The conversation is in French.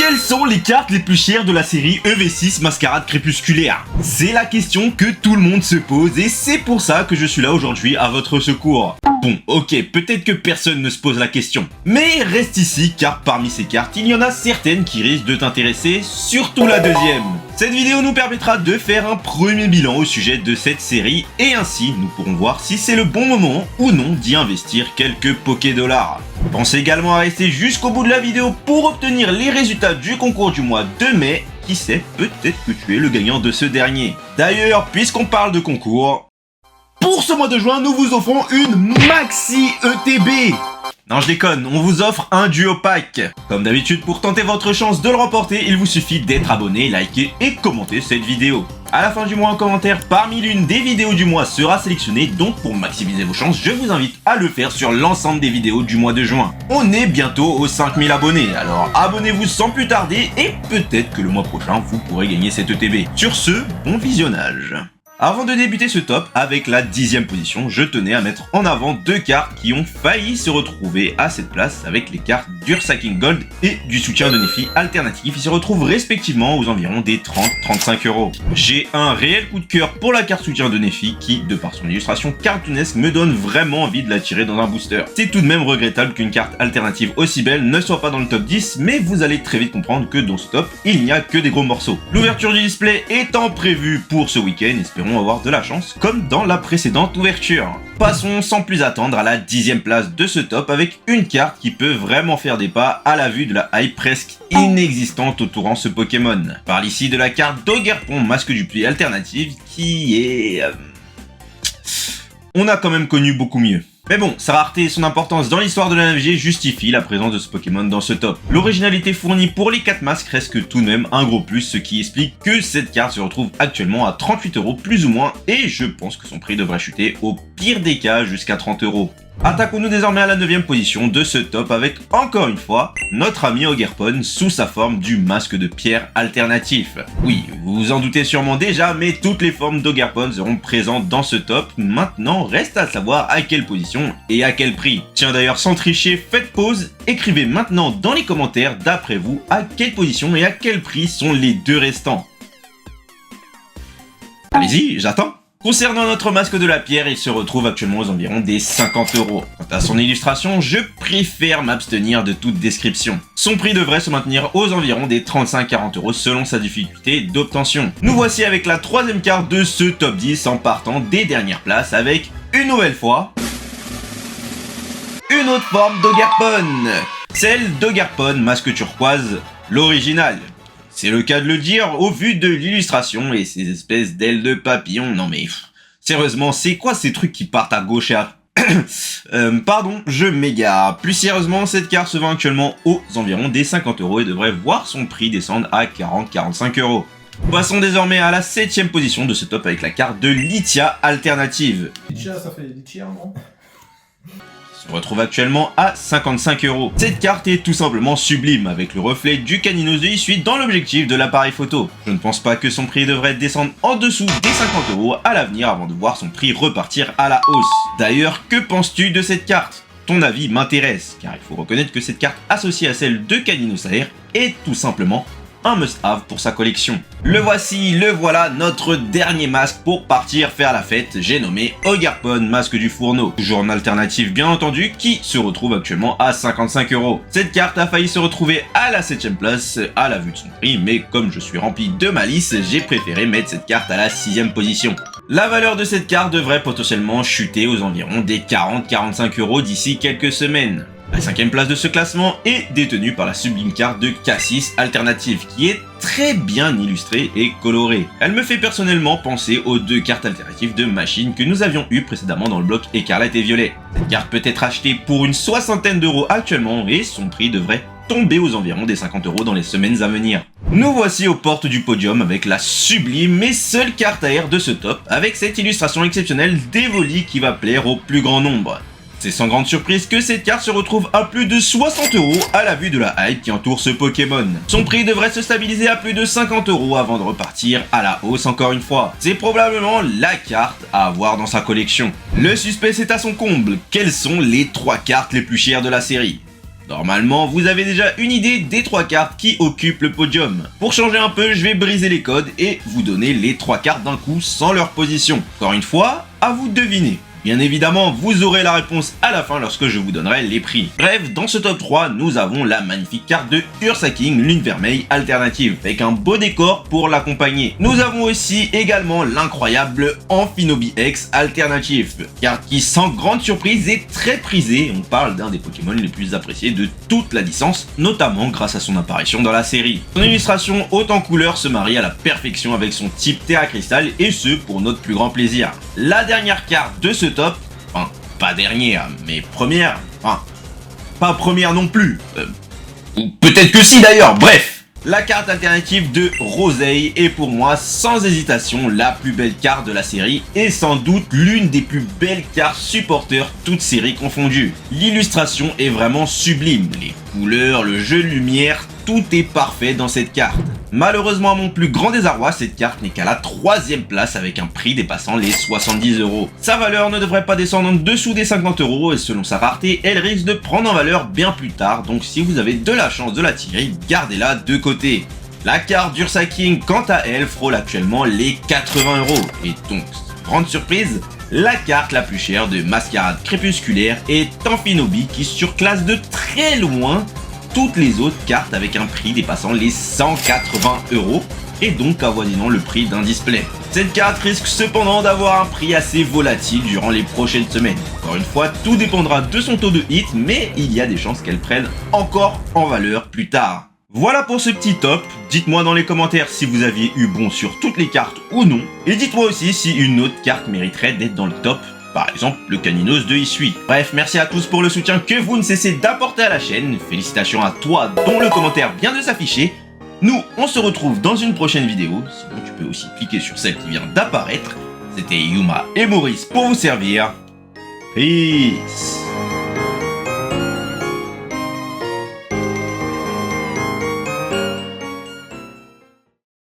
Quelles sont les cartes les plus chères de la série EV6 Mascarade Crépusculaire? C'est la question que tout le monde se pose et c'est pour ça que je suis là aujourd'hui à votre secours. Bon, ok, peut-être que personne ne se pose la question. Mais reste ici car parmi ces cartes, il y en a certaines qui risquent de t'intéresser, surtout la deuxième. Cette vidéo nous permettra de faire un premier bilan au sujet de cette série et ainsi nous pourrons voir si c'est le bon moment ou non d'y investir quelques Pokédollars. Pensez également à rester jusqu'au bout de la vidéo pour obtenir les résultats du concours du mois de mai. Qui sait, peut-être que tu es le gagnant de ce dernier. D'ailleurs, puisqu'on parle de concours, pour ce mois de juin, nous vous offrons une Maxi ETB. Non, je déconne, on vous offre un duo pack. Comme d'habitude, pour tenter votre chance de le remporter, il vous suffit d'être abonné, liker et commenter cette vidéo. À la fin du mois, un commentaire parmi l'une des vidéos du mois sera sélectionné, donc pour maximiser vos chances, je vous invite à le faire sur l'ensemble des vidéos du mois de juin. On est bientôt aux 5000 abonnés, alors abonnez-vous sans plus tarder et peut-être que le mois prochain, vous pourrez gagner cette ETB. Sur ce, bon visionnage. Avant de débuter ce top, avec la 10e position, je tenais à mettre en avant deux cartes qui ont failli se retrouver à cette place avec les cartes d'Ursaking Gold et du soutien de Néphi alternatif. Ils se retrouvent respectivement aux environs des 30-35 euros. J'ai un réel coup de cœur pour la carte soutien de Néphi qui, de par son illustration cartoonesque, me donne vraiment envie de la tirer dans un booster. C'est tout de même regrettable qu'une carte alternative aussi belle ne soit pas dans le top 10, mais vous allez très vite comprendre que dans ce top, il n'y a que des gros morceaux. L'ouverture du display étant prévue pour ce week-end, espérons avoir de la chance comme dans la précédente ouverture. Passons sans plus attendre à la 10e place de ce top avec une carte qui peut vraiment faire des pas à la vue de la hype presque inexistante entourant ce Pokémon. Je parle ici de la carte d'Ogerpon Masque du Pluie alternative qui est... On a quand même connu beaucoup mieux. Mais bon, sa rareté et son importance dans l'histoire de la NFG justifient la présence de ce Pokémon dans ce top. L'originalité fournie pour les 4 masques reste que tout de même un gros plus, ce qui explique que cette carte se retrouve actuellement à 38 € plus ou moins, et je pense que son prix devrait chuter au pire des cas jusqu'à 30 €. Attaquons-nous désormais à la 9e position de ce top avec, encore une fois, notre ami Ogerpon sous sa forme du masque de pierre alternatif. Oui, vous vous en doutez sûrement déjà, mais toutes les formes d'Ogerpon seront présentes dans ce top. Maintenant, reste à savoir à quelle position et à quel prix. Tiens d'ailleurs, sans tricher, faites pause, écrivez maintenant dans les commentaires, d'après vous, à quelle position et à quel prix sont les deux restants. Allez-y, j'attends. Concernant notre masque de la pierre, il se retrouve actuellement aux environs des 50 €. Quant à son illustration, je préfère m'abstenir de toute description. Son prix devrait se maintenir aux environs des 35-40 € selon sa difficulté d'obtention. Nous voici avec la 3e carte de ce top 10 en partant des dernières places avec, une nouvelle fois, une autre forme d'Ogerpon. Celle d'Ogerpon Masque Turquoise, l'original. C'est le cas de le dire au vu de l'illustration et ces espèces d'ailes de papillon. Non mais, sérieusement, c'est quoi ces trucs qui partent à gauche et à... pardon, je m'égare. Plus sérieusement, cette carte se vend actuellement aux environs des 50 € et devrait voir son prix descendre à 40-45 €. Passons désormais à la 7e position de ce top avec la carte de Lithia alternative. Lithia, ça fait Lithia, non? Se retrouve actuellement à 55 €. Cette carte est tout simplement sublime avec le reflet du Caninos de Hisui dans l'objectif de l'appareil photo. Je ne pense pas que son prix devrait descendre en dessous des 50 € à l'avenir avant de voir son prix repartir à la hausse. D'ailleurs, que penses-tu de cette carte? Ton avis m'intéresse, car il faut reconnaître que cette carte associée à celle de Caninos Air est tout simplement un must-have pour sa collection. Le voici, le voilà, notre dernier masque pour partir faire la fête. J'ai nommé Ogerpon Masque du Fourneau. Toujours en alternative bien entendu, qui se retrouve actuellement à 55 €. Cette carte a failli se retrouver à la 7e place à la vue de son prix, mais comme je suis rempli de malice, j'ai préféré mettre cette carte à la 6e position. La valeur de cette carte devrait potentiellement chuter aux environs des 40-45 € d'ici quelques semaines. La 5e place de ce classement est détenue par la sublime carte de Cassis alternative qui est très bien illustrée et colorée. Elle me fait personnellement penser aux deux cartes alternatives de machine que nous avions eues précédemment dans le bloc écarlate et violet. Cette carte peut être achetée pour une soixantaine d'euros actuellement et son prix devrait tomber aux environs des 50 € dans les semaines à venir. Nous voici aux portes du podium avec la sublime et seule carte AR de ce top avec cette illustration exceptionnelle d'Evoli qui va plaire au plus grand nombre. C'est sans grande surprise que cette carte se retrouve à plus de 60 € à la vue de la hype qui entoure ce Pokémon. Son prix devrait se stabiliser à plus de 50 € avant de repartir à la hausse encore une fois. C'est probablement la carte à avoir dans sa collection. Le suspense est à son comble. Quelles sont les 3 cartes les plus chères de la série? Normalement, vous avez déjà une idée des 3 cartes qui occupent le podium. Pour changer un peu, je vais briser les codes et vous donner les 3 cartes d'un coup sans leur position. Encore une fois, à vous de deviner. Bien évidemment, vous aurez la réponse à la fin lorsque je vous donnerai les prix. Bref, dans ce top 3, nous avons la magnifique carte de Ursa King Lune Vermeille alternative, avec un beau décor pour l'accompagner. Nous avons aussi également l'incroyable Amphinobi X alternatif, carte qui sans grande surprise est très prisée. On parle d'un des Pokémon les plus appréciés de toute la licence, notamment grâce à son apparition dans la série. Son illustration haute en couleurs se marie à la perfection avec son type Terra Cristal, et ce pour notre plus grand plaisir. La dernière carte de ce top, enfin pas dernière, mais première, enfin pas première non plus, ou peut-être que si d'ailleurs, bref. La carte alternative de Rosei est pour moi sans hésitation la plus belle carte de la série et sans doute l'une des plus belles cartes supporters toutes séries confondues. L'illustration est vraiment sublime, les couleurs, le jeu de lumière, tout est parfait dans cette carte. Malheureusement à mon plus grand désarroi, cette carte n'est qu'à la 3e place avec un prix dépassant les 70 €. Sa valeur ne devrait pas descendre en dessous des 50 € et selon sa rareté, elle risque de prendre en valeur bien plus tard, donc si vous avez de la chance de la tirer, gardez-la de côté. La carte d'Ursa King, quant à elle, frôle actuellement les 80 €. Et donc, grande surprise, la carte la plus chère de Mascarade Crépusculaire est Amphinobi qui surclasse de très loin toutes les autres cartes avec un prix dépassant les 180 € et donc avoisinant le prix d'un display. Cette carte risque cependant d'avoir un prix assez volatile durant les prochaines semaines. Encore une fois, tout dépendra de son taux de hit, mais il y a des chances qu'elle prenne encore en valeur plus tard. Voilà pour ce petit top, dites-moi dans les commentaires si vous aviez eu bon sur toutes les cartes ou non, et dites-moi aussi si une autre carte mériterait d'être dans le top, par exemple le Caninos de Hisui. Bref, merci à tous pour le soutien que vous ne cessez d'apporter à la chaîne, félicitations à toi dont le commentaire vient de s'afficher. Nous, on se retrouve dans une prochaine vidéo, sinon tu peux aussi cliquer sur celle qui vient d'apparaître. C'était Yuma et Maurice pour vous servir. Peace.